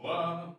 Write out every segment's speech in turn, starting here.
Hola.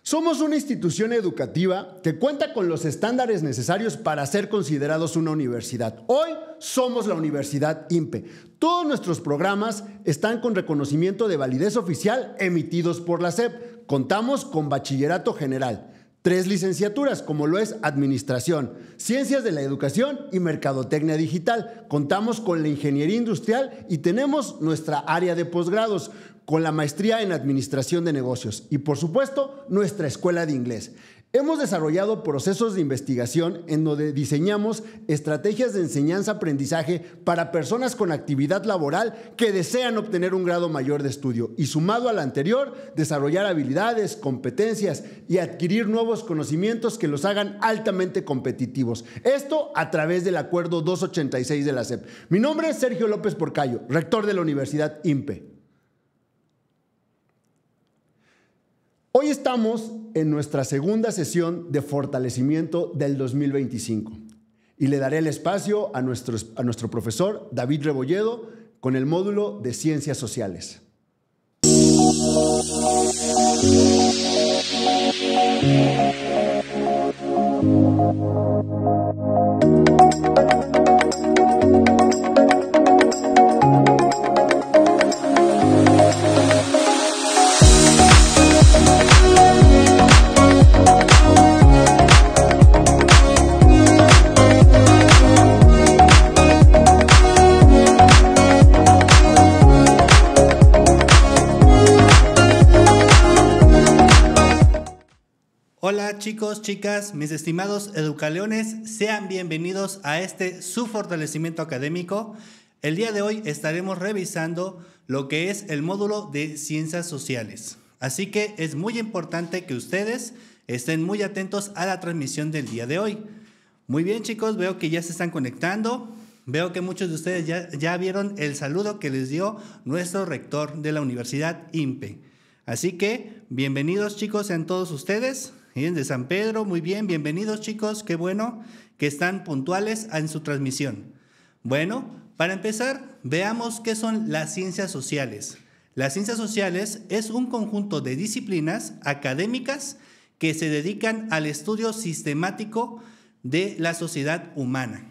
Somos una institución educativa que cuenta con los estándares necesarios para ser considerados una universidad. Hoy somos la Universidad INPE. Todos nuestros programas están con reconocimiento de validez oficial emitidos por la SEP. Contamos con bachillerato general, 3 licenciaturas, como lo es Administración, Ciencias de la Educación y Mercadotecnia Digital. Contamos con la Ingeniería Industrial y tenemos nuestra área de posgrados, con la maestría en Administración de Negocios y, por supuesto, nuestra escuela de inglés. Hemos desarrollado procesos de investigación en donde diseñamos estrategias de enseñanza-aprendizaje para personas con actividad laboral que desean obtener un grado mayor de estudio y, sumado al anterior, desarrollar habilidades, competencias y adquirir nuevos conocimientos que los hagan altamente competitivos. Esto a través del Acuerdo 286 de la SEP. Mi nombre es Sergio López Porcayo, rector de la Universidad INPE. Hoy estamos en nuestra segunda sesión de fortalecimiento del 2025 y le daré el espacio a nuestro profesor David Rebolledo con el módulo de Ciencias Sociales. Hola chicos, chicas, mis estimados educaleones, sean bienvenidos a su fortalecimiento académico. El día de hoy estaremos revisando lo que es el módulo de Ciencias Sociales. Así que es muy importante que ustedes estén muy atentos a la transmisión del día de hoy. Muy bien chicos, veo que ya se están conectando. Veo que muchos de ustedes ya vieron el saludo que les dio nuestro rector de la Universidad INPE. Así que bienvenidos chicos sean todos ustedes. De San Pedro, muy bien, bienvenidos chicos, qué bueno que están puntuales en su transmisión. Bueno, para empezar, veamos qué son las ciencias sociales. Las ciencias sociales es un conjunto de disciplinas académicas que se dedican al estudio sistemático de la sociedad humana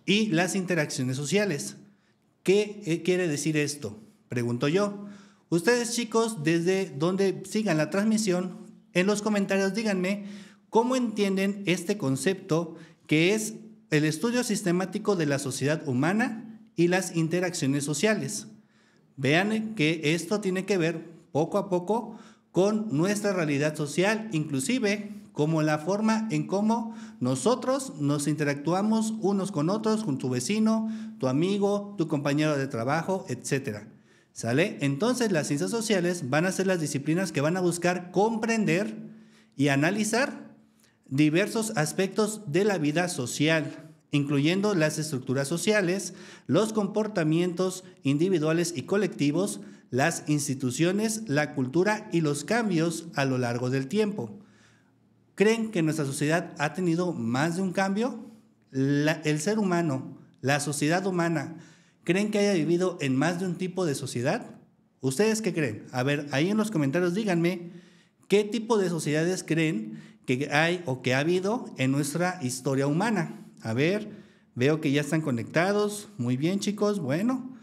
y las interacciones sociales. ¿Qué quiere decir esto? Pregunto yo. Ustedes chicos, desde donde sigan la transmisión, en los comentarios díganme cómo entienden este concepto que es el estudio sistemático de la sociedad humana y las interacciones sociales. Vean que esto tiene que ver poco a poco con nuestra realidad social, inclusive como la forma en cómo nosotros nos interactuamos unos con otros, con tu vecino, tu amigo, tu compañero de trabajo, etcétera. ¿Sale? Entonces las ciencias sociales van a ser las disciplinas que van a buscar comprender y analizar diversos aspectos de la vida social, incluyendo las estructuras sociales, los comportamientos individuales y colectivos, las instituciones, la cultura y los cambios a lo largo del tiempo. ¿Creen que nuestra sociedad ha tenido más de un cambio? El ser humano, la sociedad humana, ¿creen que haya vivido en más de un tipo de sociedad? ¿Ustedes qué creen? A ver, ahí en los comentarios díganme qué tipo de sociedades creen que hay o que ha habido en nuestra historia humana. A ver, veo que ya están conectados. Muy bien, chicos. Bueno,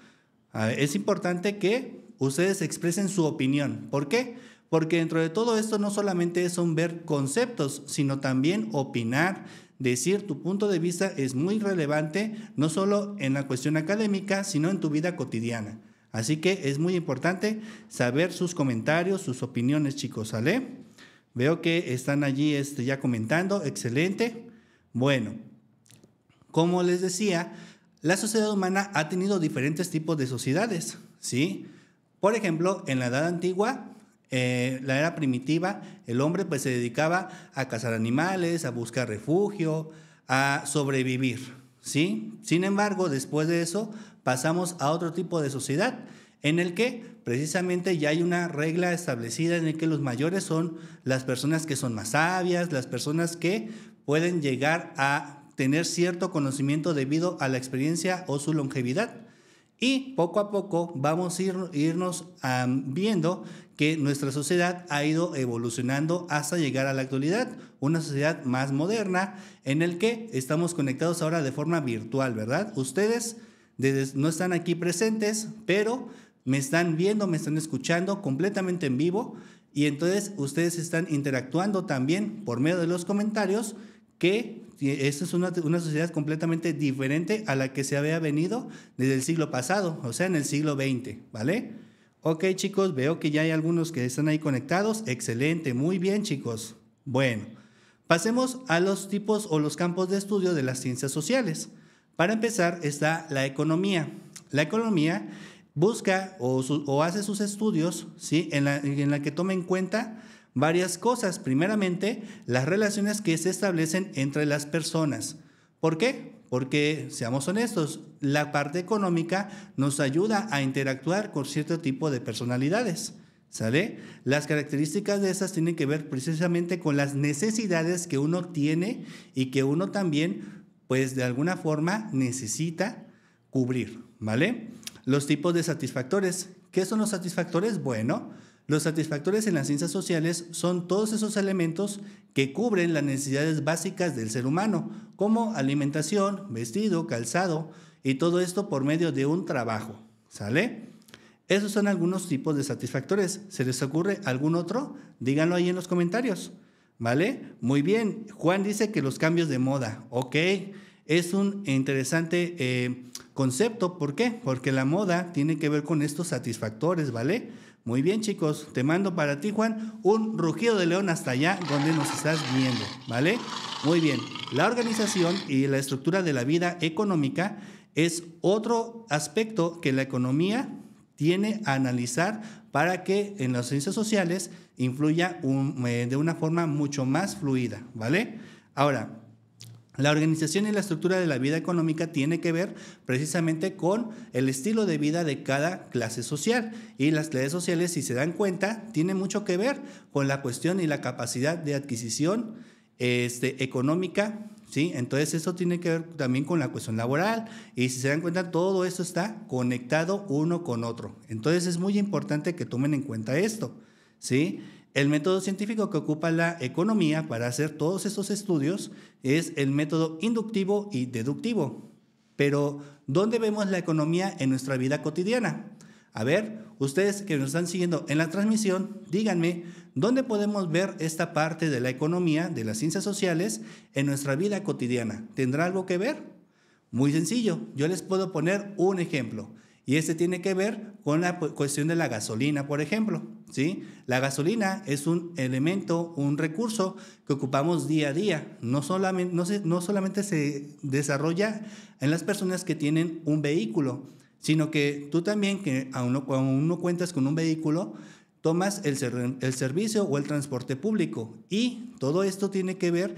es importante que ustedes expresen su opinión. ¿Por qué? Porque dentro de todo esto no solamente son ver conceptos, sino también opinar. Decir tu punto de vista es muy relevante, no solo en la cuestión académica, sino en tu vida cotidiana. Así que es muy importante saber sus comentarios, sus opiniones, chicos, ¿sale? Veo que están allí ya comentando, excelente. Bueno, como les decía, la sociedad humana ha tenido diferentes tipos de sociedades, ¿sí? Por ejemplo, en la Edad Antigua, la era primitiva, el hombre pues se dedicaba a cazar animales, a buscar refugio, a sobrevivir, ¿sí? Sin embargo, después de eso pasamos a otro tipo de sociedad en el que precisamente ya hay una regla establecida en el que los mayores son las personas que son más sabias, las personas que pueden llegar a tener cierto conocimiento debido a la experiencia o su longevidad. Y poco a poco vamos a irnos viendo que nuestra sociedad ha ido evolucionando hasta llegar a la actualidad, una sociedad más moderna en el que estamos conectados ahora de forma virtual, ¿verdad? Ustedes no están aquí presentes, pero me están viendo, me están escuchando completamente en vivo y entonces ustedes están interactuando también por medio de los comentarios, que esta es una sociedad completamente diferente a la que se había venido desde el siglo pasado, o sea, en el siglo XX, ¿vale? Ok, chicos, veo que ya hay algunos que están ahí conectados. Excelente, muy bien, chicos. Bueno, pasemos a los tipos o los campos de estudio de las ciencias sociales. Para empezar está la economía. La economía busca o hace sus estudios, ¿sí? en la que toma en cuenta varias cosas. Primeramente, las relaciones que se establecen entre las personas. ¿Por qué? Porque, seamos honestos, la parte económica nos ayuda a interactuar con cierto tipo de personalidades, ¿sale? Las características de esas tienen que ver precisamente con las necesidades que uno tiene y que uno también, pues de alguna forma, necesita cubrir, ¿vale? Los tipos de satisfactores. ¿Qué son los satisfactores? Bueno, los satisfactores en las ciencias sociales son todos esos elementos que cubren las necesidades básicas del ser humano, como alimentación, vestido, calzado, y todo esto por medio de un trabajo, ¿sale? Esos son algunos tipos de satisfactores. ¿Se les ocurre algún otro? Díganlo ahí en los comentarios, ¿vale? Muy bien, Juan dice que los cambios de moda, ok, es un interesante concepto. ¿Por qué? Porque la moda tiene que ver con estos satisfactores, ¿vale? Muy bien, chicos, te mando para ti, Juan, un rugido de león hasta allá donde nos estás viendo, ¿vale? Muy bien, la organización y la estructura de la vida económica es otro aspecto que la economía tiene a analizar para que en las ciencias sociales influya de una forma mucho más fluida, ¿vale? Ahora, la organización y la estructura de la vida económica tiene que ver precisamente con el estilo de vida de cada clase social. Y las clases sociales, si se dan cuenta, tienen mucho que ver con la cuestión y la capacidad de adquisición económica, ¿sí? Entonces, eso tiene que ver también con la cuestión laboral. Y si se dan cuenta, todo esto está conectado uno con otro. Entonces, es muy importante que tomen en cuenta esto, ¿sí? El método científico que ocupa la economía para hacer todos estos estudios es el método inductivo y deductivo. Pero, ¿dónde vemos la economía en nuestra vida cotidiana? A ver, ustedes que nos están siguiendo en la transmisión, díganme, ¿dónde podemos ver esta parte de la economía, de las ciencias sociales, en nuestra vida cotidiana? ¿Tendrá algo que ver? Muy sencillo, yo les puedo poner un ejemplo. Y este tiene que ver con la cuestión de la gasolina, por ejemplo, ¿sí? La gasolina es un elemento, un recurso que ocupamos día a día. No solamente se desarrolla en las personas que tienen un vehículo, sino que tú también, cuando uno cuentas con un vehículo, tomas el servicio o el transporte público. Y todo esto tiene que ver,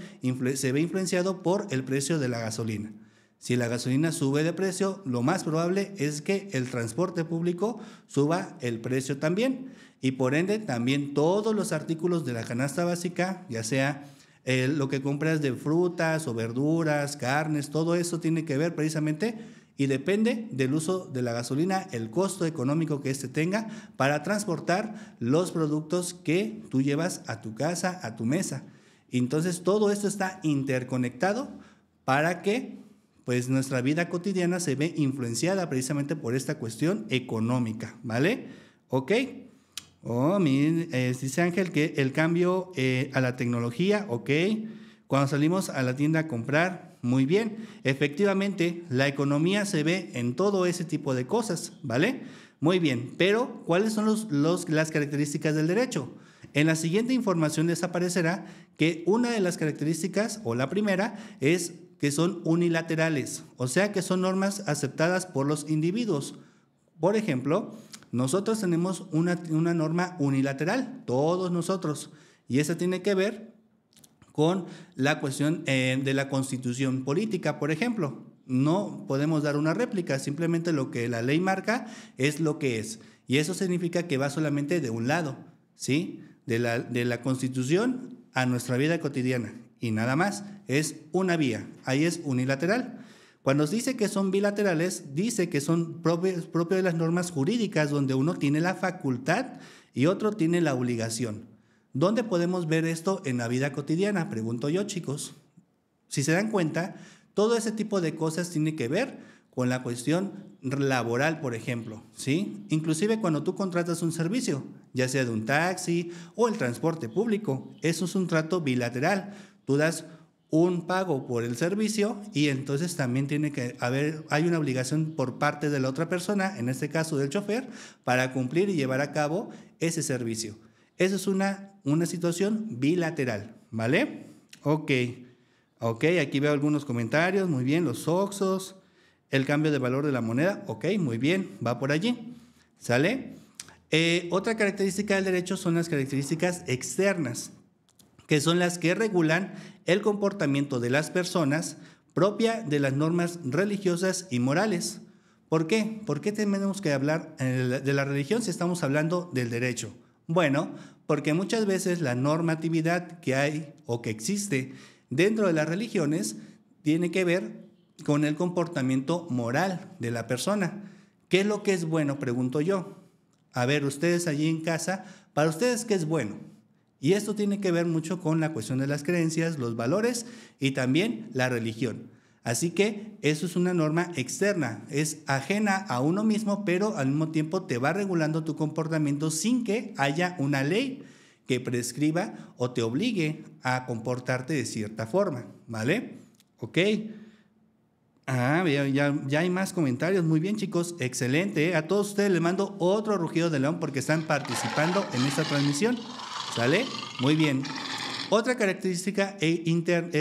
se ve influenciado por el precio de la gasolina. Si la gasolina sube de precio, lo más probable es que el transporte público suba el precio también. Y por ende, también todos los artículos de la canasta básica, ya sea lo que compras de frutas o verduras, carnes, todo eso tiene que ver precisamente y depende del uso de la gasolina, el costo económico que éste tenga para transportar los productos que tú llevas a tu casa, a tu mesa. Entonces, todo esto está interconectado para que pues nuestra vida cotidiana se ve influenciada precisamente por esta cuestión económica, ¿vale? ¿Ok? Dice Ángel que el cambio a la tecnología, ok. Cuando salimos a la tienda a comprar, muy bien. Efectivamente, la economía se ve en todo ese tipo de cosas, ¿vale? Muy bien, pero ¿cuáles son las características del derecho? En la siguiente información les aparecerá que una de las características, o la primera, es que son unilaterales, o sea que son normas aceptadas por los individuos. Por ejemplo, nosotros tenemos una norma unilateral, todos nosotros, y esa tiene que ver con la cuestión de la constitución política, por ejemplo. No podemos dar una réplica, simplemente lo que la ley marca es lo que es, y eso significa que va solamente de un lado, ¿sí? De la constitución a nuestra vida cotidiana. Y nada más, es una vía, ahí es unilateral. Cuando se dice que son bilaterales, dice que son propios de las normas jurídicas donde uno tiene la facultad y otro tiene la obligación. ¿Dónde podemos ver esto en la vida cotidiana? Pregunto yo, chicos. Si se dan cuenta, todo ese tipo de cosas tiene que ver con la cuestión laboral, por ejemplo, ¿sí? Inclusive cuando tú contratas un servicio, ya sea de un taxi o el transporte público, eso es un trato bilateral. Tú das un pago por el servicio y entonces también tiene que hay una obligación por parte de la otra persona, en este caso del chofer, para cumplir y llevar a cabo ese servicio. Eso es una situación bilateral, ¿vale? Ok, aquí veo algunos comentarios, muy bien, los oxos, el cambio de valor de la moneda, ok, muy bien, va por allí, ¿sale? Otra característica del derecho son las características externas, que son las que regulan el comportamiento de las personas propia de las normas religiosas y morales. ¿Por qué? ¿Por qué tenemos que hablar de la religión si estamos hablando del derecho? Bueno, porque muchas veces la normatividad que hay o que existe dentro de las religiones tiene que ver con el comportamiento moral de la persona. ¿Qué es lo que es bueno? Pregunto yo. A ver, ustedes allí en casa, ¿para ustedes qué es bueno? Y esto tiene que ver mucho con la cuestión de las creencias, los valores y también la religión. Así que eso es una norma externa, es ajena a uno mismo, pero al mismo tiempo te va regulando tu comportamiento sin que haya una ley que prescriba o te obligue a comportarte de cierta forma, ¿vale? Ok. Ya hay más comentarios. Muy bien, chicos, excelente. A todos ustedes les mando otro rugido de león porque están participando en esta transmisión. ¿Sale? Muy bien. Otra característica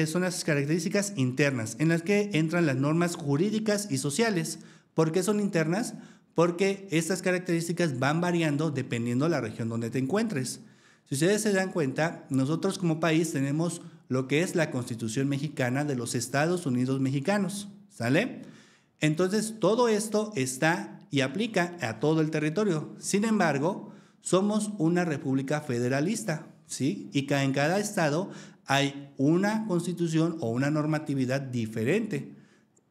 son las características internas, en las que entran las normas jurídicas y sociales. ¿Por qué son internas? Porque estas características van variando dependiendo de la región donde te encuentres. Si ustedes se dan cuenta, nosotros como país tenemos lo que es la Constitución Mexicana de los Estados Unidos Mexicanos, ¿sale? Entonces, todo esto está y aplica a todo el territorio. Sin embargo, somos una república federalista, ¿sí? Y en cada estado hay una constitución o una normatividad diferente.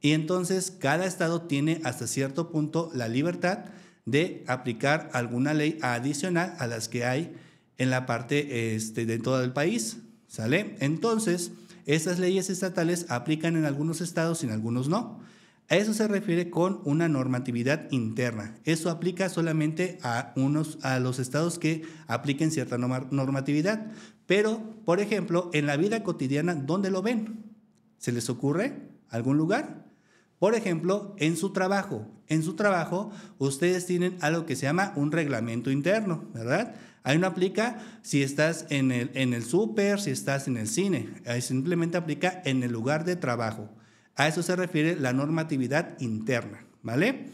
Y entonces cada estado tiene hasta cierto punto la libertad de aplicar alguna ley adicional a las que hay en la parte de todo el país, ¿sale? Entonces, estas leyes estatales aplican en algunos estados y en algunos no. A eso se refiere con una normatividad interna. Eso aplica solamente a los estados que apliquen cierta normatividad. Pero, por ejemplo, en la vida cotidiana, ¿dónde lo ven? ¿Se les ocurre algún lugar? Por ejemplo, en su trabajo. En su trabajo, ustedes tienen algo que se llama un reglamento interno, ¿verdad? Ahí no aplica si estás en el súper, si estás en el cine. Ahí simplemente aplica en el lugar de trabajo. A eso se refiere la normatividad interna, ¿vale?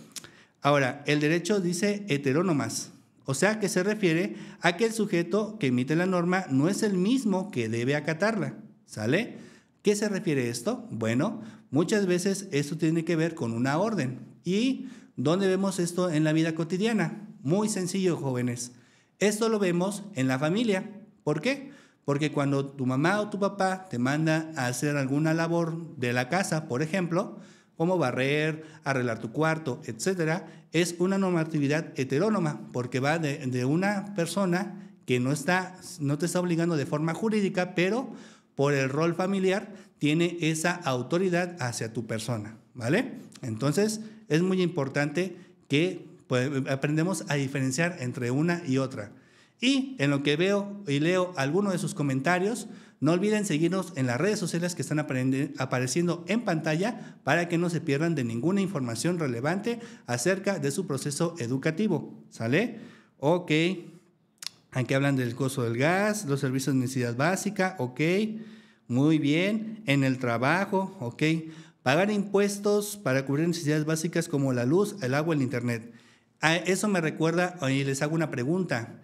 Ahora, el derecho dice heterónomas, o sea que se refiere a que el sujeto que emite la norma no es el mismo que debe acatarla, ¿sale? ¿Qué se refiere esto? Bueno, muchas veces esto tiene que ver con una orden. ¿Y dónde vemos esto en la vida cotidiana? Muy sencillo, jóvenes. Esto lo vemos en la familia. ¿Por qué? Porque cuando tu mamá o tu papá te manda a hacer alguna labor de la casa, por ejemplo, como barrer, arreglar tu cuarto, etcétera, es una normatividad heterónoma, porque va de una persona que no te está obligando de forma jurídica, pero por el rol familiar tiene esa autoridad hacia tu persona, ¿vale? Entonces, es muy importante que aprendemos a diferenciar entre una y otra. Y en lo que veo y leo algunos de sus comentarios, no olviden seguirnos en las redes sociales que están apareciendo en pantalla para que no se pierdan de ninguna información relevante acerca de su proceso educativo, ¿sale? Ok, aquí hablan del costo del gas, los servicios de necesidad básica, ok, muy bien, en el trabajo, ok, pagar impuestos para cubrir necesidades básicas como la luz, el agua, el internet. Eso me recuerda, y les hago una pregunta.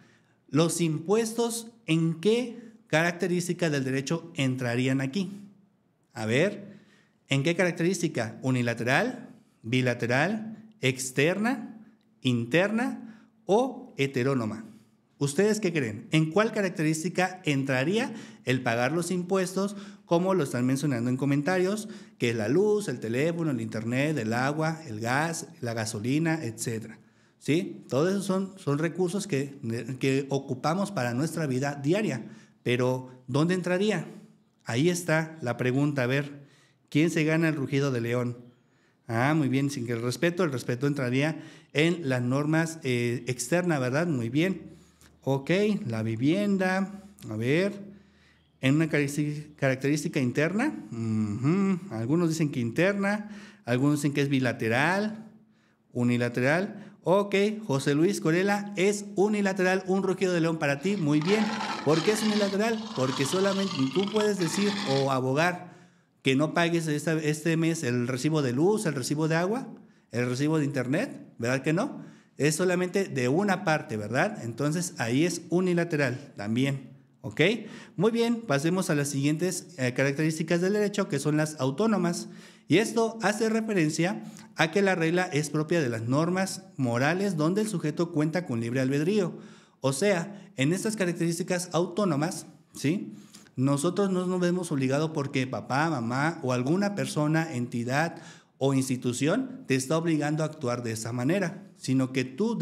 ¿Los impuestos en qué característica del derecho entrarían aquí? A ver, ¿en qué característica? ¿Unilateral, bilateral, externa, interna o heterónoma? ¿Ustedes qué creen? ¿En cuál característica entraría el pagar los impuestos, como lo están mencionando en comentarios, que es la luz, el teléfono, el internet, el agua, el gas, la gasolina, etcétera? ¿sí? Todos esos son recursos que ocupamos para nuestra vida diaria. Pero, ¿dónde entraría? Ahí está la pregunta. A ver, ¿quién se gana el rugido de león? Muy bien, sin que el respeto entraría en las normas externas, ¿verdad? Muy bien. Ok, la vivienda, a ver, en una característica interna, algunos dicen que interna, algunos dicen que es bilateral, unilateral. Ok, José Luis Corella, es unilateral, un rugido de león para ti, muy bien. ¿Por qué es unilateral? Porque solamente tú puedes decir o abogar que no pagues este mes el recibo de luz, el recibo de agua, el recibo de internet, ¿verdad que no? Es solamente de una parte, ¿verdad? Entonces ahí es unilateral también, ¿ok? Muy bien, pasemos a las siguientes características del derecho, que son las autónomas. Y esto hace referencia a que la regla es propia de las normas morales donde el sujeto cuenta con libre albedrío. O sea, en estas características autónomas, ¿sí?, nosotros no nos vemos obligados porque papá, mamá o alguna persona, entidad o institución te está obligando a actuar de esa manera, sino que tú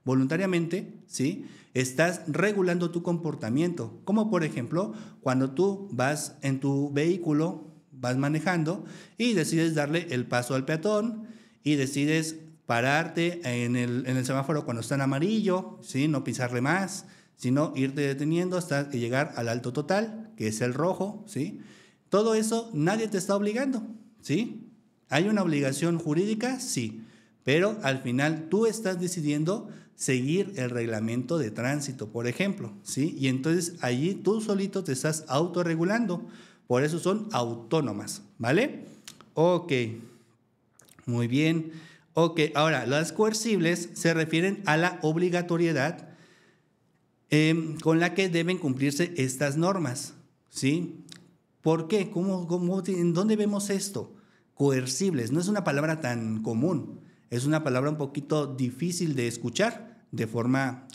voluntariamente, ¿sí?, estás regulando tu comportamiento. Como por ejemplo, cuando tú vas en tu vehículo, vas manejando y decides darle el paso al peatón y decides pararte en el semáforo cuando está en amarillo, ¿sí?, no pisarle más, sino irte deteniendo hasta llegar al alto total, que es el rojo, ¿sí? Todo eso nadie te está obligando, ¿sí? ¿Hay una obligación jurídica? Sí, pero al final tú estás decidiendo seguir el reglamento de tránsito, por ejemplo, ¿sí? Y entonces allí tú solito te estás autorregulando, por eso son autónomas, ¿vale? Ok, muy bien. Ok, ahora, las coercibles se refieren a la obligatoriedad con la que deben cumplirse estas normas, ¿sí? ¿Por qué? ¿En dónde vemos esto? Coercibles, no es una palabra tan común, es una palabra un poquito difícil de escuchar de forma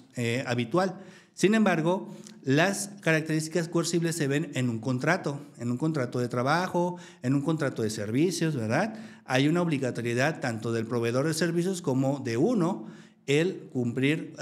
habitual. Sin embargo, las características coercibles se ven en un contrato de trabajo, en un contrato de servicios, ¿verdad? Hay una obligatoriedad tanto del proveedor de servicios como de uno, el cumplir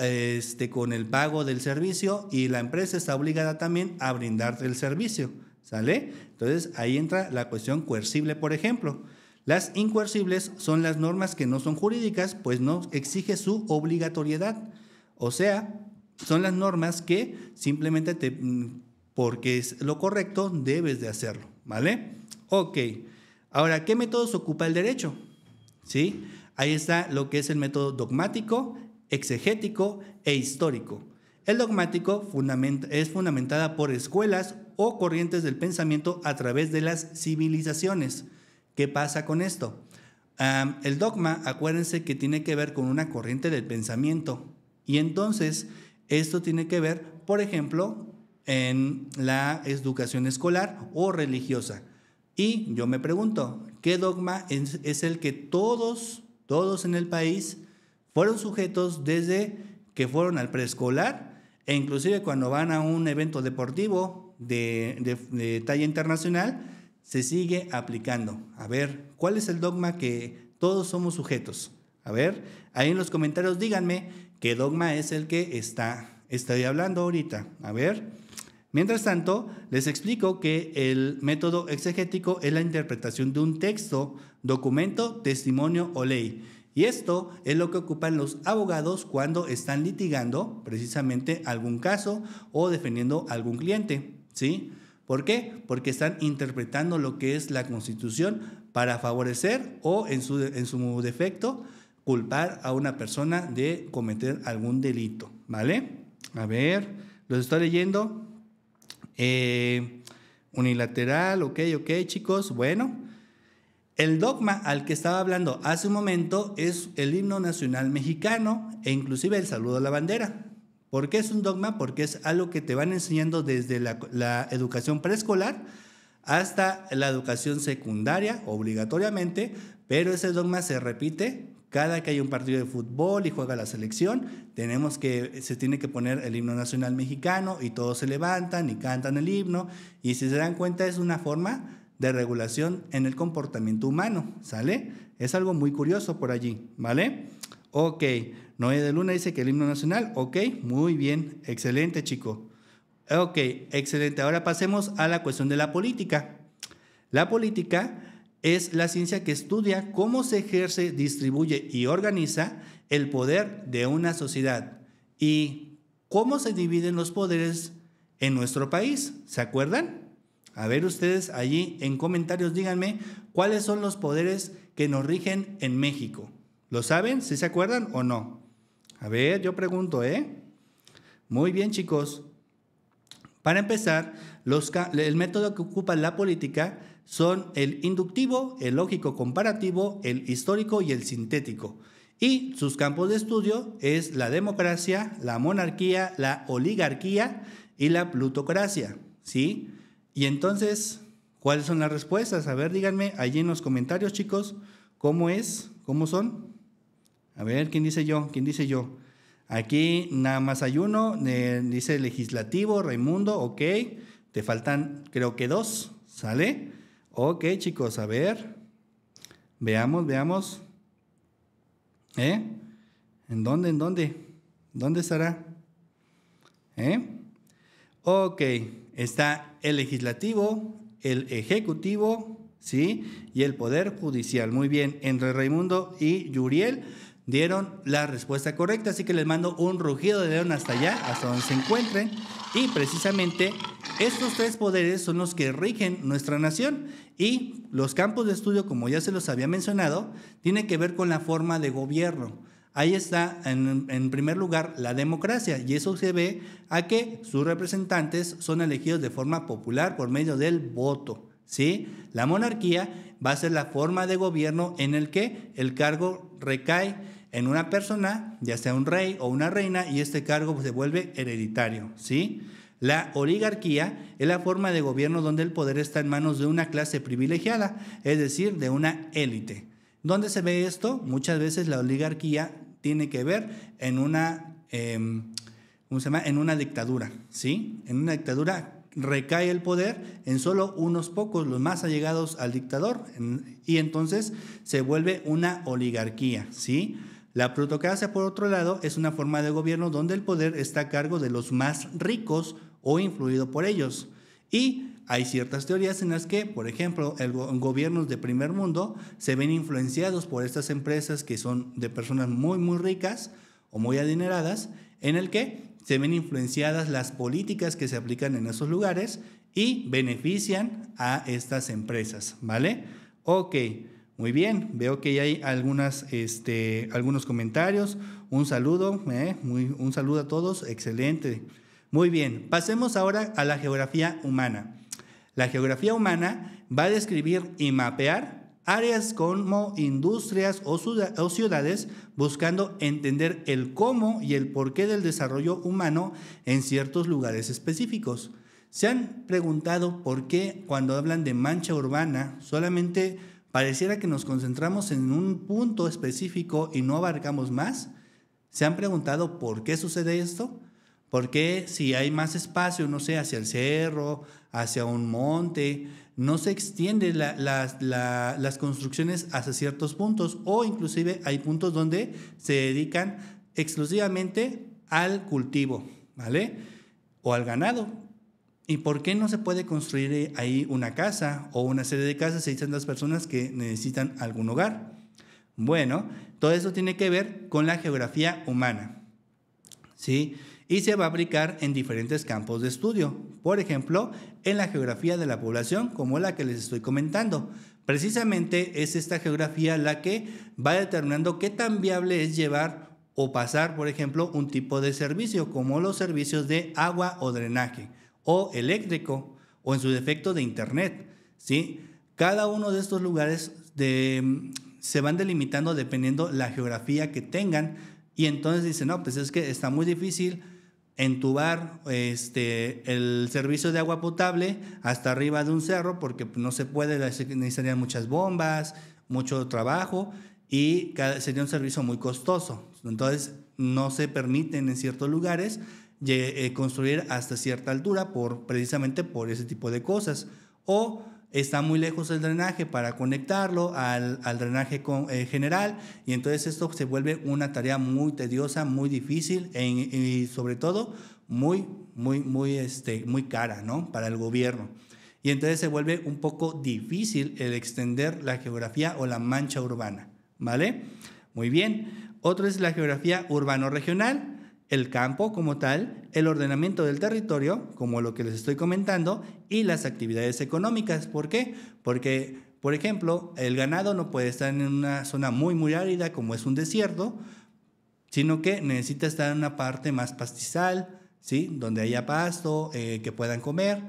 con el pago del servicio, y la empresa está obligada también a brindarte el servicio, ¿sale? Entonces ahí entra la cuestión coercible, por ejemplo. Las incoercibles son las normas que no son jurídicas, pues no exige su obligatoriedad. O sea, son las normas que simplemente porque es lo correcto, debes de hacerlo, ¿vale? Ok. Ahora, ¿qué métodos ocupa el derecho? ¿Sí? Ahí está lo que es el método dogmático, exegético e histórico. El dogmático es fundamentada por escuelas o corrientes del pensamiento a través de las civilizaciones. ¿Qué pasa con esto? El dogma, acuérdense que tiene que ver con una corriente del pensamiento. Y entonces, esto tiene que ver, por ejemplo, en la educación escolar o religiosa. Y yo me pregunto, ¿qué dogma es el que todos en el país fueron sujetos desde que fueron al preescolar, e inclusive cuando van a un evento deportivo de talla internacional, se sigue aplicando? A ver, ¿cuál es el dogma que todos somos sujetos? A ver, ahí en los comentarios díganme qué dogma es el que estoy hablando ahorita. A ver. Mientras tanto, les explico que el método exegético es la interpretación de un texto, documento, testimonio o ley. Y esto es lo que ocupan los abogados cuando están litigando precisamente algún caso o defendiendo a algún cliente, ¿sí? ¿Por qué? Porque están interpretando lo que es la Constitución para favorecer o, en su defecto, culpar a una persona de cometer algún delito, ¿vale? A ver, los estoy leyendo. Unilateral, ok, chicos. Bueno, el dogma al que estaba hablando hace un momento es el himno nacional mexicano e inclusive el saludo a la bandera. ¿Por qué es un dogma? Porque es algo que te van enseñando desde la educación preescolar hasta la educación secundaria, obligatoriamente, pero ese dogma se repite cada que hay un partido de fútbol y juega la selección. Se tiene que poner el himno nacional mexicano y todos se levantan y cantan el himno, y si se dan cuenta es una forma de regulación en el comportamiento humano, ¿sale? Es algo muy curioso por allí, ¿vale? Ok, Noé de Luna dice que el himno nacional, ok, muy bien, excelente chico. Ok, excelente. Ahora pasemos a la cuestión de la política. La política es la ciencia que estudia cómo se ejerce, distribuye y organiza el poder de una sociedad y cómo se dividen los poderes en nuestro país. ¿Se acuerdan? A ver ustedes allí en comentarios díganme cuáles son los poderes que nos rigen en México. ¿Lo saben? ¿Sí se acuerdan o no? A ver, yo pregunto, ¿eh? Muy bien, chicos. Para empezar, el método que ocupa la política son el inductivo, el lógico comparativo, el histórico y el sintético. Y sus campos de estudio es la democracia, la monarquía, la oligarquía y la plutocracia, ¿sí? Y entonces, ¿cuáles son las respuestas? A ver, díganme allí en los comentarios, chicos, ¿cómo es? ¿Cómo son? A ver, ¿quién dice yo? ¿Quién dice yo? Aquí nada más hay uno, dice legislativo, Raimundo, ok. Te faltan creo que 2, ¿sale? Ok, chicos, a ver. Veamos. ¿En dónde? ¿Dónde estará? Ok, está el legislativo, el ejecutivo, ¿sí? Y el poder judicial. Muy bien, entre Raimundo y Yuriel dieron la respuesta correcta, así que les mando un rugido de león hasta allá, hasta donde se encuentren. Y precisamente estos 3 poderes son los que rigen nuestra nación. Y los campos de estudio, como ya se los había mencionado, tiene que ver con la forma de gobierno. Ahí está, en primer lugar, la democracia, y eso se ve a que sus representantes son elegidos de forma popular por medio del voto, ¿sí? La monarquía va a ser la forma de gobierno en el que el cargo recae en una persona, ya sea un rey o una reina, y este cargo se vuelve hereditario, ¿sí? La oligarquía es la forma de gobierno donde el poder está en manos de una clase privilegiada, es decir, de una élite. ¿Dónde se ve esto? Muchas veces la oligarquía tiene que ver en una, ¿cómo se llama? En una dictadura, ¿sí? En una dictadura recae el poder en solo unos pocos, los más allegados al dictador, y entonces se vuelve una oligarquía, ¿sí? La plutocracia, por otro lado, es una forma de gobierno donde el poder está a cargo de los más ricos o influido por ellos. Y hay ciertas teorías en las que, por ejemplo, gobiernos de primer mundo se ven influenciados por estas empresas que son de personas muy, muy ricas o muy adineradas, en el que se ven influenciadas las políticas que se aplican en esos lugares y benefician a estas empresas, ¿vale? Ok. Muy bien, veo que ya hay algunos comentarios. Un saludo, un saludo a todos, excelente. Muy bien, pasemos ahora a la geografía humana. La geografía humana va a describir y mapear áreas como industrias o ciudades, buscando entender el cómo y el porqué del desarrollo humano en ciertos lugares específicos. ¿Se han preguntado por qué cuando hablan de mancha urbana solamente pareciera que nos concentramos en un punto específico y no abarcamos más? ¿Se han preguntado por qué sucede esto? ¿Por qué si hay más espacio, no sé, hacia el cerro, hacia un monte, no se extiende las construcciones hacia ciertos puntos? O inclusive hay puntos donde se dedican exclusivamente al cultivo, ¿vale? O al ganado. ¿Y por qué no se puede construir ahí una casa o una serie de casas si hay tantas personas que necesitan algún hogar? Bueno, todo eso tiene que ver con la geografía humana, ¿sí? Y se va a aplicar en diferentes campos de estudio. Por ejemplo, en la geografía de la población, como la que les estoy comentando. Precisamente es esta geografía la que va determinando qué tan viable es llevar o pasar, por ejemplo, un tipo de servicio, como los servicios de agua o drenaje, o eléctrico, o en su defecto de internet, ¿sí? Cada uno de estos lugares se van delimitando dependiendo la geografía que tengan, y entonces dicen, no, pues es que está muy difícil entubar el servicio de agua potable hasta arriba de un cerro porque no se puede, necesitarían muchas bombas, mucho trabajo y sería un servicio muy costoso. Entonces no se permiten en ciertos lugares construir hasta cierta altura precisamente por ese tipo de cosas. O está muy lejos el drenaje para conectarlo al drenaje general, y entonces esto se vuelve una tarea muy tediosa, muy difícil y sobre todo muy cara, ¿no? Para el gobierno. Y entonces se vuelve un poco difícil el extender la geografía o la mancha urbana, ¿vale? Muy bien. Otro es la geografía urbano-regional, el campo como tal, el ordenamiento del territorio, como lo que les estoy comentando, y las actividades económicas. ¿Por qué? Porque, por ejemplo, el ganado no puede estar en una zona muy árida como es un desierto, sino que necesita estar en una parte más pastizal, ¿sí? Donde haya pasto, que puedan comer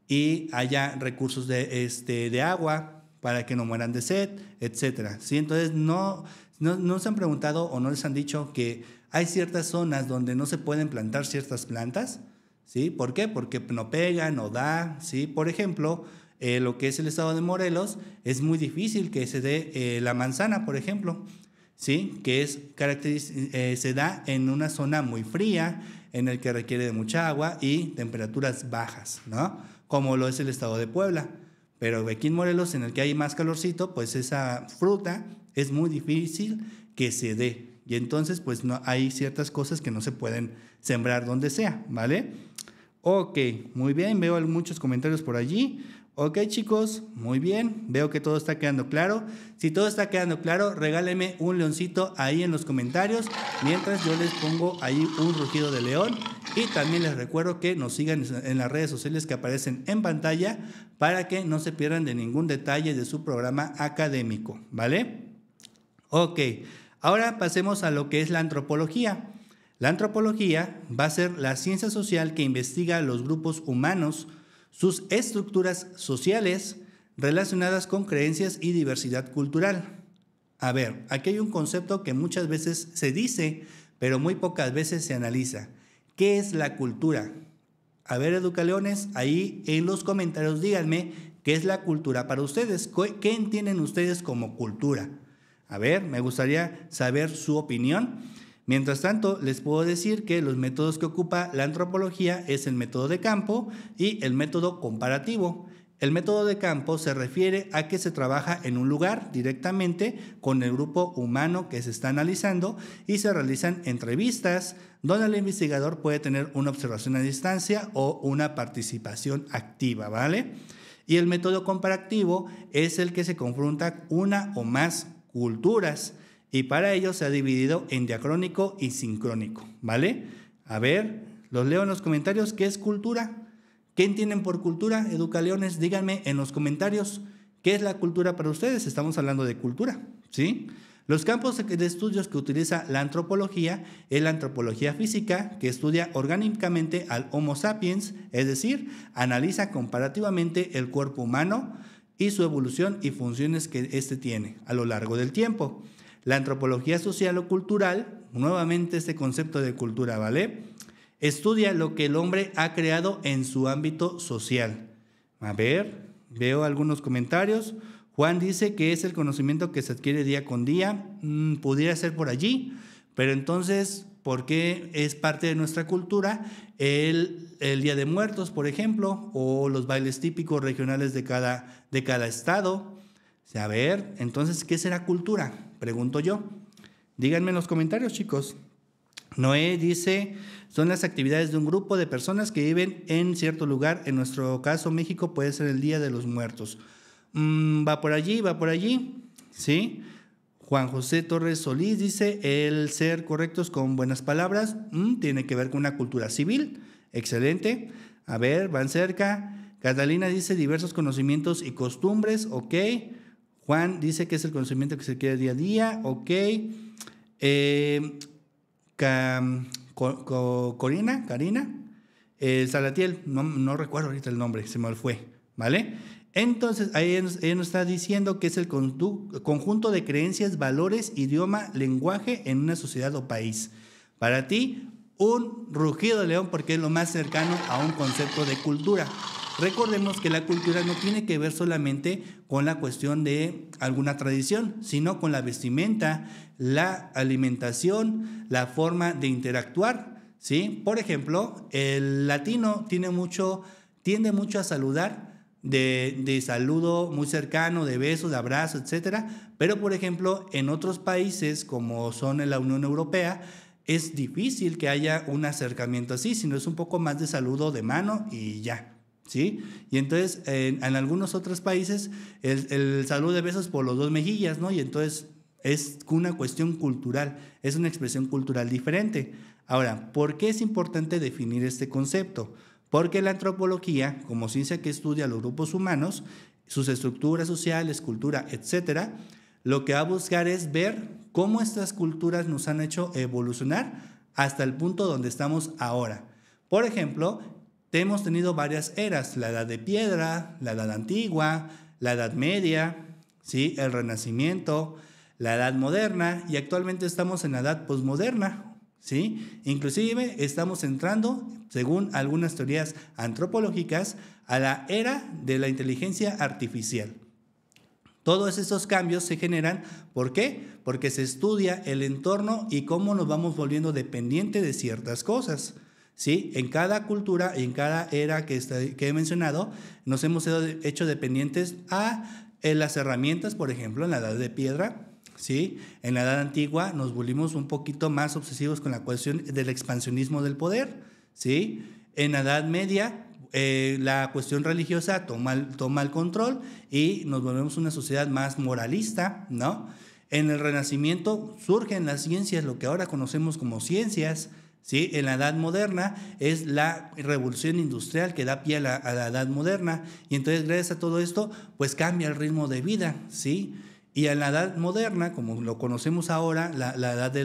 y haya recursos de agua para que no mueran de sed, etcétera, ¿sí? Entonces no se han preguntado o no les han dicho que hay ciertas zonas donde no se pueden plantar ciertas plantas, ¿sí? ¿Por qué? Porque no pega, no da, ¿sí? Por ejemplo, lo que es el estado de Morelos, es muy difícil que se dé la manzana, por ejemplo, ¿sí? Que se da en una zona muy fría, en el que requiere de mucha agua y temperaturas bajas, ¿no? Como lo es el estado de Puebla. Pero aquí en Morelos, en el que hay más calorcito, pues esa fruta es muy difícil que se dé. Y entonces, pues no, hay ciertas cosas que no se pueden sembrar donde sea, ¿vale? Ok, muy bien, veo muchos comentarios por allí. Ok, chicos, muy bien, veo que todo está quedando claro. Si todo está quedando claro, regáleme un leoncito ahí en los comentarios, mientras yo les pongo ahí un rugido de león. Y también les recuerdo que nos sigan en las redes sociales que aparecen en pantalla para que no se pierdan de ningún detalle de su programa académico, ¿vale? Ok, ahora pasemos a lo que es la antropología. La antropología va a ser la ciencia social que investiga los grupos humanos, sus estructuras sociales relacionadas con creencias y diversidad cultural. A ver, aquí hay un concepto que muchas veces se dice, pero muy pocas veces se analiza. ¿Qué es la cultura? A ver, educaleones, ahí en los comentarios díganme qué es la cultura para ustedes. ¿Qué entienden ustedes como cultura? A ver, me gustaría saber su opinión. Mientras tanto, les puedo decir que los métodos que ocupa la antropología es el método de campo y el método comparativo. El método de campo se refiere a que se trabaja en un lugar directamente con el grupo humano que se está analizando y se realizan entrevistas donde el investigador puede tener una observación a distancia o una participación activa, ¿vale? Y el método comparativo es el que se confronta una o más culturas, y para ello se ha dividido en diacrónico y sincrónico, ¿vale? A ver, los leo en los comentarios. ¿Qué es cultura? ¿Qué entienden por cultura, educaleones? Díganme en los comentarios qué es la cultura para ustedes. Estamos hablando de cultura, ¿sí? Los campos de estudios que utiliza la antropología es la antropología física, que estudia orgánicamente al Homo sapiens, es decir, analiza comparativamente el cuerpo humano y su evolución y funciones que éste tiene a lo largo del tiempo. La antropología social o cultural, nuevamente este concepto de cultura, ¿vale? Estudia lo que el hombre ha creado en su ámbito social. A ver, veo algunos comentarios. Juan dice que es el conocimiento que se adquiere día con día. Pudiera ser por allí, pero entonces, ¿por qué es parte de nuestra cultura el Día de Muertos, por ejemplo, o los bailes típicos regionales de cada estado? A ver, entonces, ¿qué será cultura? Pregunto yo. Díganme en los comentarios, chicos. Noé dice, son las actividades de un grupo de personas que viven en cierto lugar. En nuestro caso, México, puede ser el Día de los Muertos. Va por allí, ¿sí? Juan José Torres Solís dice, el ser correctos con buenas palabras, tiene que ver con una cultura civil. Excelente. A ver, van cerca. Catalina dice, diversos conocimientos y costumbres, ok. Juan dice que es el conocimiento que se quiere día a día, ok. Karina, Salatiel, no recuerdo ahorita el nombre, se me fue, ¿vale? Entonces, ahí ella nos está diciendo que es el conjunto de creencias, valores, idioma, lenguaje en una sociedad o país. Para ti, un rugido de león porque es lo más cercano a un concepto de cultura. Recordemos que la cultura no tiene que ver solamente con la cuestión de alguna tradición, sino con la vestimenta, la alimentación, la forma de interactuar, ¿sí? Por ejemplo, el latino tiende mucho a saludar de saludo muy cercano, de besos, de abrazos, etcétera. Pero, por ejemplo, en otros países como son en la Unión Europea, es difícil que haya un acercamiento así, sino es un poco más de saludo de mano y ya, ¿sí? Y entonces, en algunos otros países, el saludo de besos por los dos mejillas, ¿no? Y entonces es una cuestión cultural, es una expresión cultural diferente. Ahora, ¿por qué es importante definir este concepto? Porque la antropología, como ciencia que estudia los grupos humanos, sus estructuras sociales, cultura, etcétera, lo que va a buscar es ver cómo estas culturas nos han hecho evolucionar hasta el punto donde estamos ahora. Por ejemplo, hemos tenido varias eras: la edad de piedra, la edad antigua, la edad media, ¿sí? El Renacimiento, la edad moderna, y actualmente estamos en la edad posmoderna, ¿sí? Inclusive estamos entrando, según algunas teorías antropológicas, a la era de la inteligencia artificial. Todos esos cambios se generan, ¿por qué? Porque se estudia el entorno y cómo nos vamos volviendo dependientes de ciertas cosas, ¿sí? En cada cultura y en cada era que he mencionado, nos hemos hecho dependientes a las herramientas. Por ejemplo, en la edad de piedra, ¿sí? En la edad antigua nos volvimos un poquito más obsesivos con la cuestión del expansionismo del poder, ¿sí? En la edad media, la cuestión religiosa toma el control y nos volvemos una sociedad más moralista, ¿no? En el Renacimiento surgen las ciencias, lo que ahora conocemos como ciencias, ¿sí? En la Edad Moderna es la revolución industrial que da pie a la Edad Moderna, y entonces gracias a todo esto pues cambia el ritmo de vida, ¿sí? Y en la Edad Moderna, como lo conocemos ahora, la edad de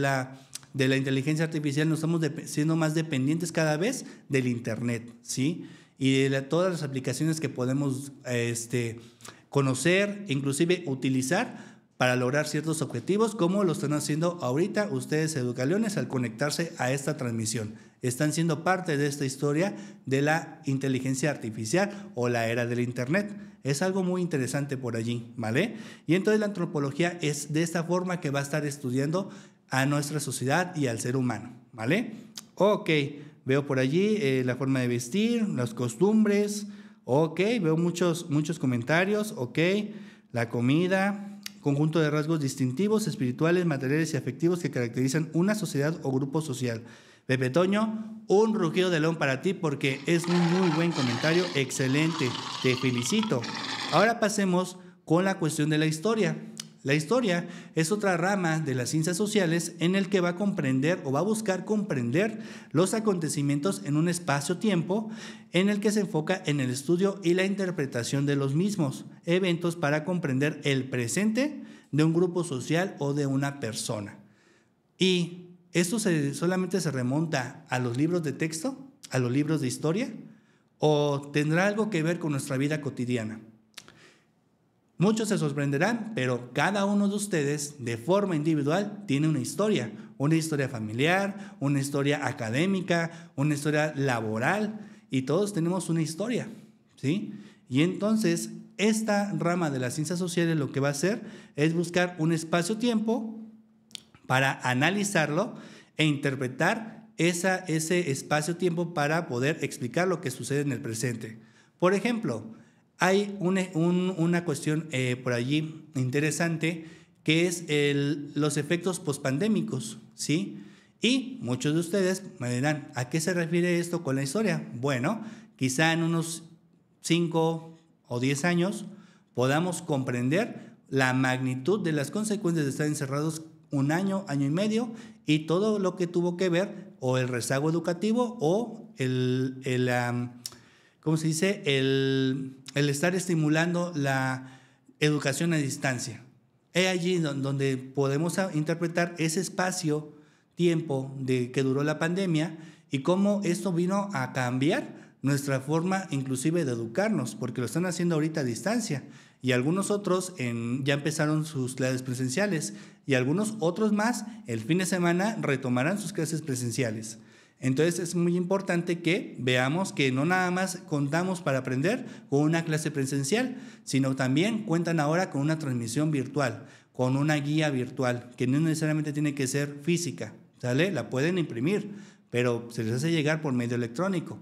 la inteligencia artificial, nos estamos siendo más dependientes cada vez del Internet, ¿sí? Y de todas las aplicaciones que podemos conocer, inclusive utilizar para lograr ciertos objetivos, como lo están haciendo ahorita ustedes, Educaleones, al conectarse a esta transmisión. Están siendo parte de esta historia de la inteligencia artificial o la era del Internet. Es algo muy interesante por allí, ¿vale? Y entonces la antropología es de esta forma que va a estar estudiando a nuestra sociedad y al ser humano, ¿vale? Ok, veo por allí la forma de vestir, las costumbres, ok, veo muchos comentarios, ok, la comida, conjunto de rasgos distintivos, espirituales, materiales y afectivos que caracterizan una sociedad o grupo social. Pepe Toño, un rugido de león para ti porque es un muy buen comentario, excelente, te felicito. Ahora pasemos con la cuestión de la historia. La historia es otra rama de las ciencias sociales en el que va a comprender o va a buscar comprender los acontecimientos en un espacio-tiempo en el que se enfoca en el estudio y la interpretación de los mismos eventos para comprender el presente de un grupo social o de una persona. Y ¿esto solamente se remonta a los libros de texto, a los libros de historia, o tendrá algo que ver con nuestra vida cotidiana? Muchos se sorprenderán, pero cada uno de ustedes, de forma individual, tiene una historia familiar, una historia académica, una historia laboral, y todos tenemos una historia, ¿sí? Y entonces, esta rama de las ciencias sociales lo que va a hacer es buscar un espacio-tiempo para analizarlo e interpretar ese espacio-tiempo para poder explicar lo que sucede en el presente. Por ejemplo, hay una cuestión por allí interesante que es los efectos pospandémicos, ¿sí? Y muchos de ustedes me dirán, ¿a qué se refiere esto con la historia? Bueno, quizá en unos 5 o 10 años podamos comprender la magnitud de las consecuencias de estar encerrados un año, año y medio, y todo lo que tuvo que ver, o el rezago educativo, o ¿cómo se dice? El estar estimulando la educación a distancia. Es allí donde podemos interpretar ese espacio-tiempo que duró la pandemia y cómo esto vino a cambiar nuestra forma inclusive de educarnos, porque lo están haciendo ahorita a distancia. Y algunos otros ya empezaron sus clases presenciales, y algunos otros más el fin de semana retomarán sus clases presenciales. Entonces es muy importante que veamos que no nada más contamos para aprender con una clase presencial, sino también cuentan ahora con una transmisión virtual, con una guía virtual, que no necesariamente tiene que ser física, ¿sale? La pueden imprimir, pero se les hace llegar por medio electrónico.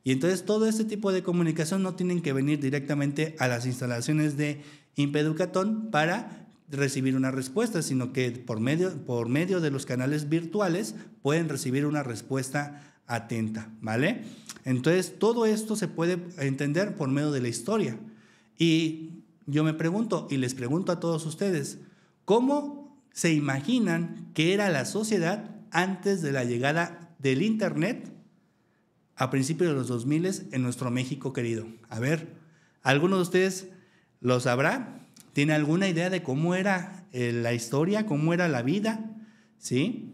Y entonces todo este tipo de comunicación no tienen que venir directamente a las instalaciones de Impeducatón para recibir una respuesta, sino que por medio de los canales virtuales pueden recibir una respuesta atenta, ¿vale? Entonces todo esto se puede entender por medio de la historia. Y yo me pregunto, y les pregunto a todos ustedes, ¿cómo se imaginan que era la sociedad antes de la llegada del Internet a principios de los 2000 en nuestro México querido? A ver, ¿alguno de ustedes lo sabrá? ¿Tiene alguna idea de cómo era la historia, cómo era la vida? ¿Sí?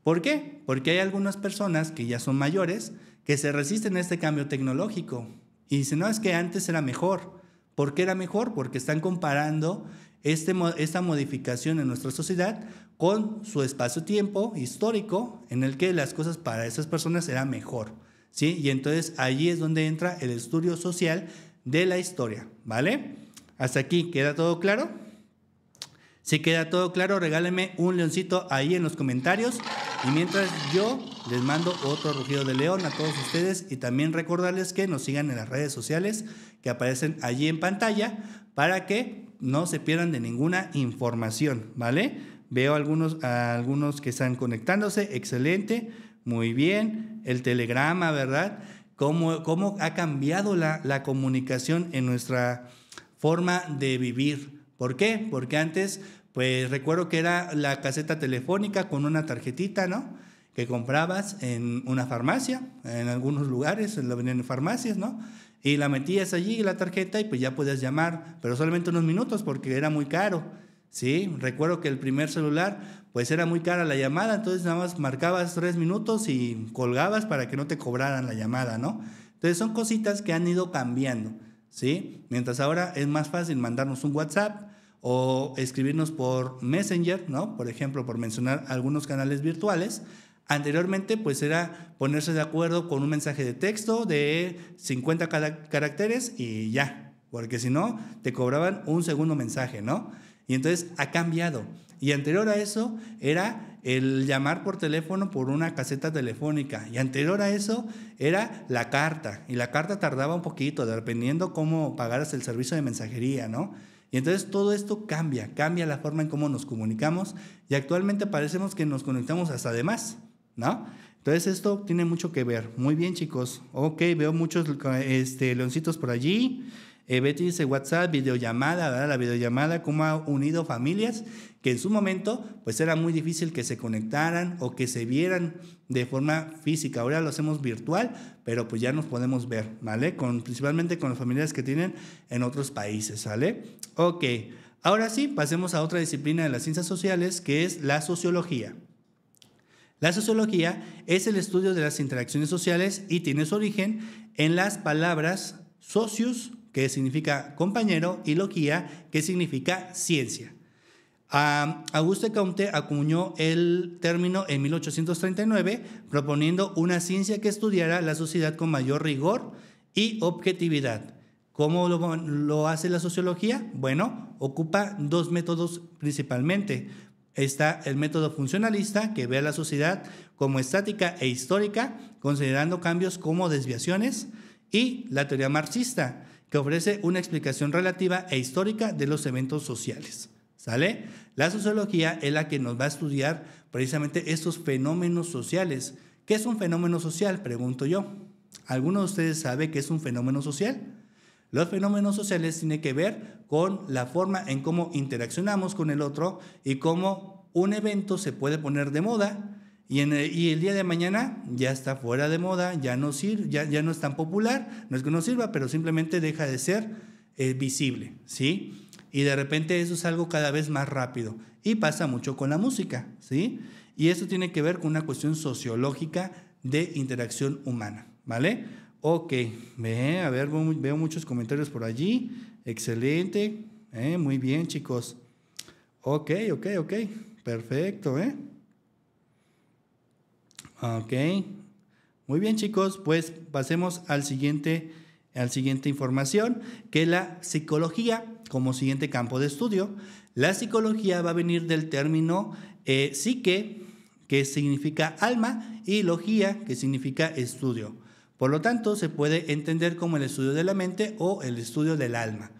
¿Por qué? Porque hay algunas personas que ya son mayores que se resisten a este cambio tecnológico y dicen, no, es que antes era mejor. ¿Por qué era mejor? Porque están comparando esta modificación en nuestra sociedad con su espacio-tiempo histórico en el que las cosas para esas personas eran mejor, ¿sí? Y entonces allí es donde entra el estudio social de la historia, ¿vale? Hasta aquí, ¿queda todo claro? Si queda todo claro, regálenme un leoncito ahí en los comentarios. Y mientras yo les mando otro rugido de león a todos ustedes y también recordarles que nos sigan en las redes sociales que aparecen allí en pantalla para que no se pierdan de ninguna información, ¿vale? Veo algunos que están conectándose, excelente, muy bien. El telegrama, ¿verdad? ¿Cómo ha cambiado la comunicación en nuestra forma de vivir? ¿Por qué? Porque antes, pues recuerdo que era la caseta telefónica con una tarjetita, ¿no? Que comprabas en una farmacia, en algunos lugares lo vendían en farmacias, ¿no? Y la metías allí, la tarjeta, y pues ya podías llamar, pero solamente unos minutos porque era muy caro, ¿sí? Recuerdo que el primer celular, pues era muy cara la llamada, entonces nada más marcabas 3 minutos y colgabas para que no te cobraran la llamada, ¿no? Entonces son cositas que han ido cambiando, ¿sí? Mientras ahora es más fácil mandarnos un WhatsApp o escribirnos por Messenger, ¿no? Por ejemplo, por mencionar algunos canales virtuales. Anteriormente, pues era ponerse de acuerdo con un mensaje de texto de 50 caracteres y ya, porque si no, te cobraban un segundo mensaje, ¿no? Y entonces ha cambiado. Y anterior a eso era el llamar por teléfono por una caseta telefónica. Y anterior a eso era la carta. Y la carta tardaba un poquito, dependiendo cómo pagaras el servicio de mensajería, ¿no? Y entonces todo esto cambia la forma en cómo nos comunicamos y actualmente parecemos que nos conectamos hasta de más, ¿no? Entonces esto tiene mucho que ver. Muy bien, chicos. Ok, veo muchos leoncitos por allí. Betty dice WhatsApp, videollamada, ¿verdad? La videollamada, cómo ha unido familias que en su momento pues era muy difícil que se conectaran o que se vieran de forma física. Ahora lo hacemos virtual, pero pues ya nos podemos ver, ¿vale? Principalmente con las familias que tienen en otros países, ¿vale? Ok, ahora sí, pasemos a otra disciplina de las ciencias sociales que es la sociología. La sociología es el estudio de las interacciones sociales y tiene su origen en las palabras socius, que significa compañero, y logía, que significa ciencia. Auguste Comte acuñó el término en 1839, proponiendo una ciencia que estudiara la sociedad con mayor rigor y objetividad. ¿Cómo lo hace la sociología? Bueno, ocupa 2 métodos principalmente. Está el método funcionalista, que ve a la sociedad como estática e histórica, considerando cambios como desviaciones, y la teoría marxista, que ofrece una explicación relativa e histórica de los eventos sociales, ¿sale? La sociología es la que nos va a estudiar precisamente estos fenómenos sociales. ¿Qué es un fenómeno social? Pregunto yo. ¿Alguno de ustedes sabe qué es un fenómeno social? Los fenómenos sociales tienen que ver con la forma en cómo interaccionamos con el otro y cómo un evento se puede poner de moda y el día de mañana ya está fuera de moda, ya no es tan popular, no es que no sirva, pero simplemente deja de ser visible, ¿sí? Y de repente eso es algo cada vez más rápido y pasa mucho con la música, ¿sí? Y eso tiene que ver con una cuestión sociológica de interacción humana, ¿vale? Ok, a ver, veo muchos comentarios por allí, excelente, muy bien, chicos. Ok, perfecto, Ok, muy bien, chicos, pues pasemos al siguiente información, que es la psicología como siguiente campo de estudio. La psicología va a venir del término psique, que significa alma, y logía, que significa estudio. Por lo tanto, se puede entender como el estudio de la mente o el estudio del alma.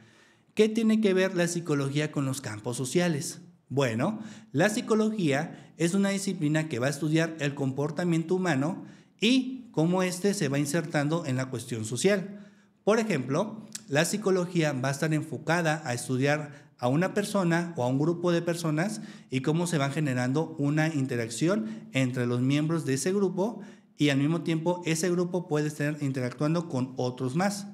¿Qué tiene que ver la psicología con los campos sociales? Bueno, la psicología es una disciplina que va a estudiar el comportamiento humano y cómo éste se va insertando en la cuestión social. Por ejemplo, la psicología va a estar enfocada a estudiar a una persona o a un grupo de personas y cómo se va generando una interacción entre los miembros de ese grupo y al mismo tiempo ese grupo puede estar interactuando con otros más.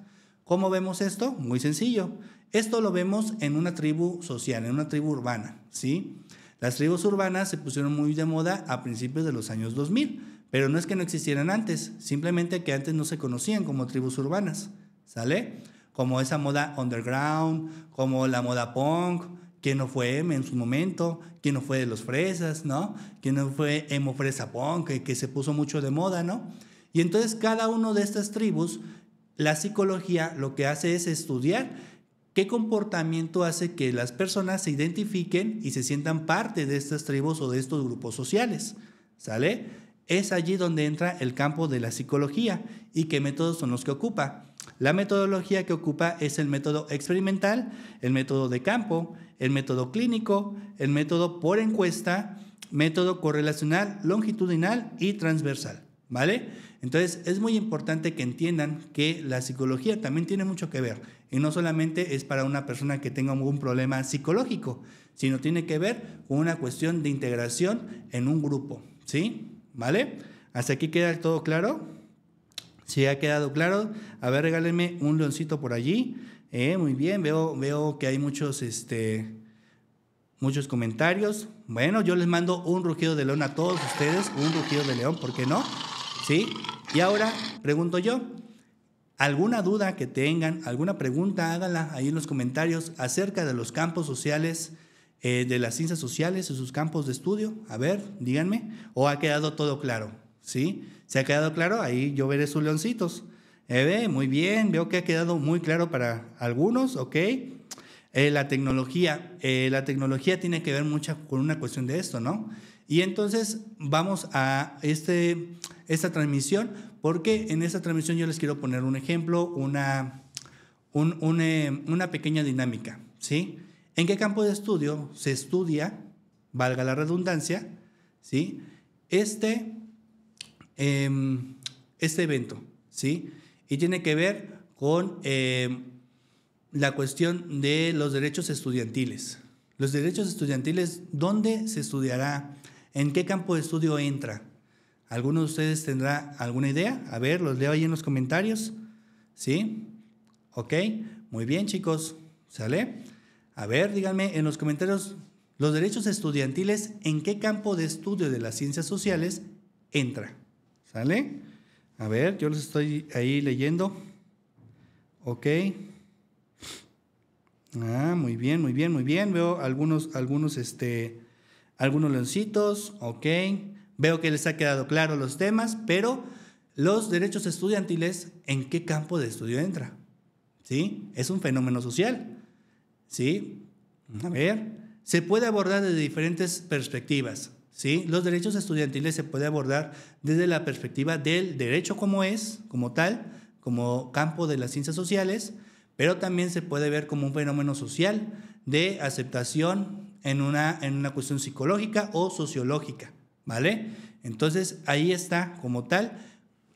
¿Cómo vemos esto? Muy sencillo. Esto lo vemos en una tribu social, en una tribu urbana, ¿sí? Las tribus urbanas se pusieron muy de moda a principios de los años 2000, pero no es que no existieran antes, simplemente que antes no se conocían como tribus urbanas, ¿sale? Como esa moda underground, como la moda punk, ¿quién no fue emo en su momento? ¿Quién no fue de los fresas, no? ¿Quién no fue emo fresa punk, que se puso mucho de moda, no? Y entonces cada uno de estas tribus, la psicología lo que hace es estudiar qué comportamiento hace que las personas se identifiquen y se sientan parte de estas tribus o de estos grupos sociales, ¿sale? Es allí donde entra el campo de la psicología y qué métodos son los que ocupa. La metodología que ocupa es el método experimental, el método de campo, el método clínico, el método por encuesta, método correlacional, longitudinal y transversal, ¿vale? Entonces es muy importante que entiendan que la psicología también tiene mucho que ver y no solamente es para una persona que tenga algún problema psicológico, sino tiene que ver con una cuestión de integración en un grupo, ¿sí? ¿Vale? ¿Hasta aquí queda todo claro? Si ha quedado claro, a ver, regálenme un leoncito por allí. Muy bien, veo que hay muchos comentarios. Bueno, yo les mando un rugido de león a todos ustedes, un rugido de león, ¿por qué no? ¿Sí? Y ahora pregunto yo, ¿alguna duda que tengan, alguna pregunta, háganla ahí en los comentarios acerca de los campos sociales, de las ciencias sociales y sus campos de estudio? A ver, díganme, ¿o ha quedado todo claro? ¿Sí? ¿Se ha quedado claro? Ahí yo veré sus leoncitos. Muy bien, veo que ha quedado muy claro para algunos, ¿ok? La tecnología tiene que ver mucho con una cuestión de esto, ¿no? Y entonces vamos a esta transmisión, porque en esta transmisión yo les quiero poner un ejemplo, una pequeña dinámica, ¿sí? ¿En qué campo de estudio se estudia, valga la redundancia, ¿sí? Este evento, ¿sí? Y tiene que ver con la cuestión de los derechos estudiantiles. Los derechos estudiantiles, ¿dónde se estudiará? ¿En qué campo de estudio entra? ¿Alguno de ustedes tendrá alguna idea? A ver, los leo ahí en los comentarios. ¿Sí? ¿Ok? Muy bien, chicos. ¿Sale? A ver, díganme en los comentarios, los derechos estudiantiles, ¿en qué campo de estudio de las ciencias sociales entra? ¿Sale? A ver, yo los estoy ahí leyendo. Ok. Muy bien, muy bien, muy bien. Veo algunos leoncitos. Ok. Veo que les ha quedado claro los temas, pero los derechos estudiantiles, ¿en qué campo de estudio entra? ¿Sí? Es un fenómeno social. ¿Sí? A ver, se puede abordar desde diferentes perspectivas. ¿Sí? Los derechos estudiantiles se puede abordar desde la perspectiva del derecho como es, como tal, como campo de las ciencias sociales, pero también se puede ver como un fenómeno social de aceptación en una cuestión psicológica o sociológica, ¿vale? Entonces, ahí está como tal,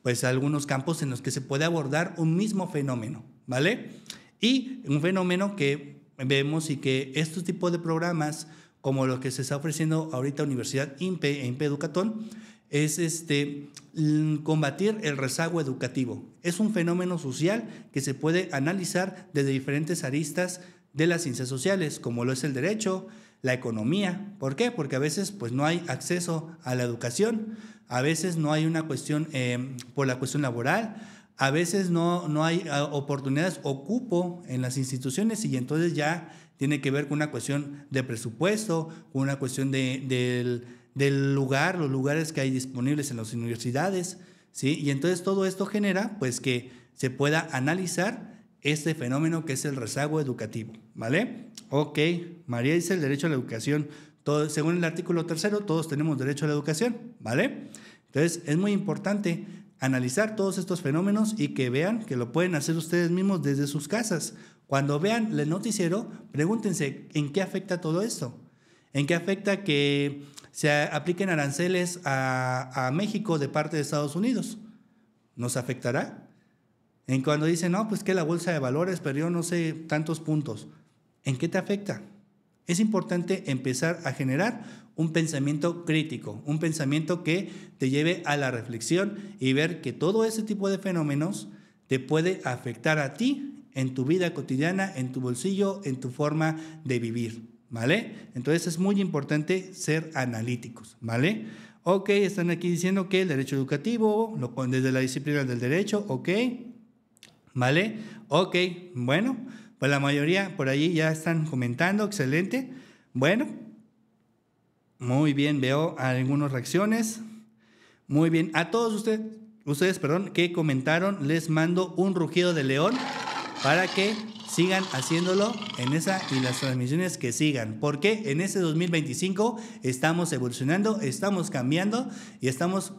pues algunos campos en los que se puede abordar un mismo fenómeno, ¿vale? Y un fenómeno que vemos y que estos tipos de programas, como lo que se está ofreciendo ahorita Universidad INPE e INPE Educatón, es combatir el rezago educativo. Es un fenómeno social que se puede analizar desde diferentes aristas de las ciencias sociales, como lo es el derecho, la economía. ¿Por qué? Porque a veces pues, no hay acceso a la educación, a veces no hay una cuestión por la cuestión laboral, a veces no hay oportunidades o cupo en las instituciones y entonces ya tiene que ver con una cuestión de presupuesto, con una cuestión del lugar, los lugares que hay disponibles en las universidades, ¿sí? Y entonces todo esto genera pues que se pueda analizar este fenómeno que es el rezago educativo, ¿vale? Ok, María dice el derecho a la educación. Según el artículo 3, todos tenemos derecho a la educación, ¿vale? Entonces es muy importante analizar todos estos fenómenos y que vean que lo pueden hacer ustedes mismos desde sus casas. Cuando vean el noticiero, pregúntense en qué afecta todo esto. ¿En qué afecta que se apliquen aranceles a México de parte de Estados Unidos? ¿Nos afectará? En cuando dicen, no, pues que la bolsa de valores perdió no sé tantos puntos. ¿En qué te afecta? Es importante empezar a generar un pensamiento crítico, un pensamiento que te lleve a la reflexión y ver que todo ese tipo de fenómenos te puede afectar a ti en tu vida cotidiana, en tu bolsillo, en tu forma de vivir, ¿vale? Entonces es muy importante ser analíticos, ¿vale? Ok, están aquí diciendo que el derecho educativo, desde la disciplina del derecho, ok, ¿vale? Ok, bueno, pues la mayoría por allí ya están comentando, excelente. Bueno, muy bien, veo algunas reacciones. Muy bien, a todos ustedes, que comentaron, les mando un rugido de león para que sigan haciéndolo en esa y las transmisiones que sigan, porque en ese 2025 estamos evolucionando, estamos cambiando y estamos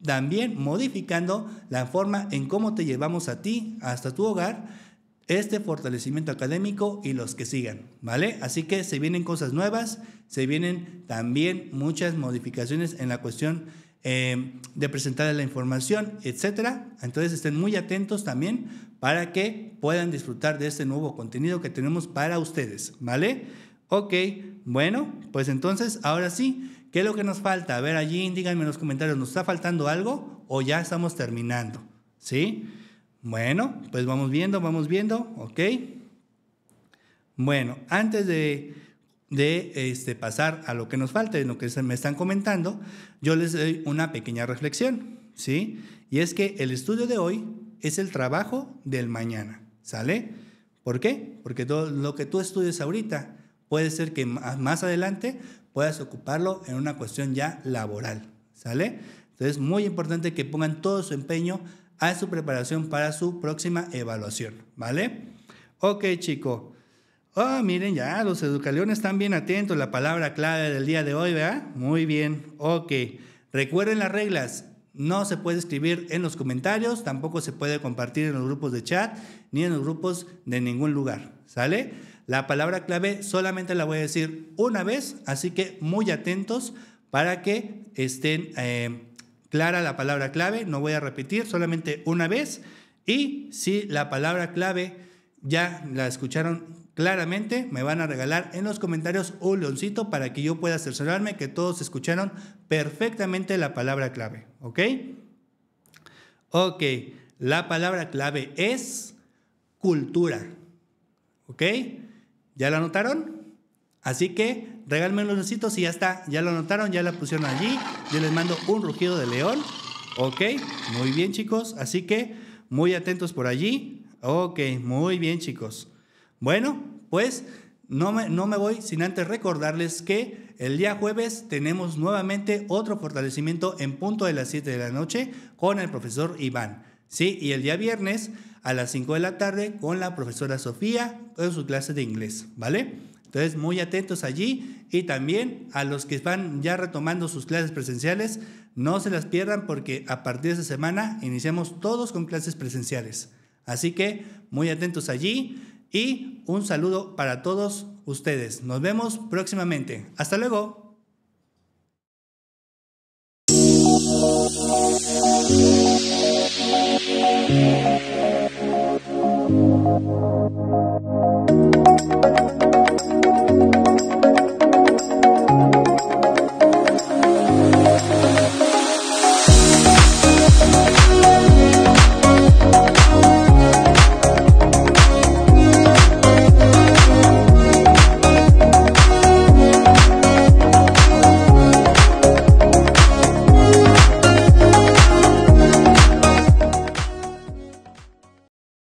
también modificando la forma en cómo te llevamos a ti hasta tu hogar, este fortalecimiento académico y los que sigan, ¿vale? Así que se vienen cosas nuevas, se vienen también muchas modificaciones en la cuestión de presentar la información, etcétera. Entonces estén muy atentos también para que puedan disfrutar de este nuevo contenido que tenemos para ustedes, ¿vale? Ok, bueno, pues entonces ahora sí, ¿qué es lo que nos falta? A ver, allí díganme en los comentarios, ¿nos está faltando algo o ya estamos terminando? ¿Sí? Bueno, pues vamos viendo, ok. Bueno, antes de pasar a lo que nos falta, en lo que me están comentando, yo les doy una pequeña reflexión, ¿sí? Y es que el estudio de hoy es el trabajo del mañana, ¿sale? ¿Por qué? Porque todo lo que tú estudies ahorita puede ser que más adelante puedas ocuparlo en una cuestión ya laboral, ¿sale? Entonces, muy importante que pongan todo su empeño a su preparación para su próxima evaluación, ¿vale? Ok, chico. Oh, miren, ya los educaleones están bien atentos. La palabra clave del día de hoy, ¿verdad? Muy bien, ok. Recuerden las reglas. No se puede escribir en los comentarios, tampoco se puede compartir en los grupos de chat, ni en los grupos de ningún lugar, ¿sale? La palabra clave solamente la voy a decir una vez, así que muy atentos para que estén clara la palabra clave. No voy a repetir, solamente una vez. Y si la palabra clave ya la escucharon claramente, me van a regalar en los comentarios un leoncito para que yo pueda cerciorarme que todos escucharon perfectamente la palabra clave, ¿ok? Ok, la palabra clave es cultura, ¿ok? ¿Ya la anotaron? Así que regálenme los leoncitos y ya está, ya lo anotaron, ya la pusieron allí. Yo les mando un rugido de león, ¿ok? Muy bien, chicos, así que muy atentos por allí. Ok, muy bien, chicos. Bueno, pues no me voy sin antes recordarles que el día jueves tenemos nuevamente otro fortalecimiento en punto de las 7 de la noche con el profesor Iván. Sí, y el día viernes a las 5 de la tarde con la profesora Sofía con su clase de inglés, ¿vale? Entonces, muy atentos allí y también a los que van ya retomando sus clases presenciales, no se las pierdan porque a partir de esta semana iniciamos todos con clases presenciales. Así que muy atentos allí. Y un saludo para todos ustedes. Nos vemos próximamente. Hasta luego.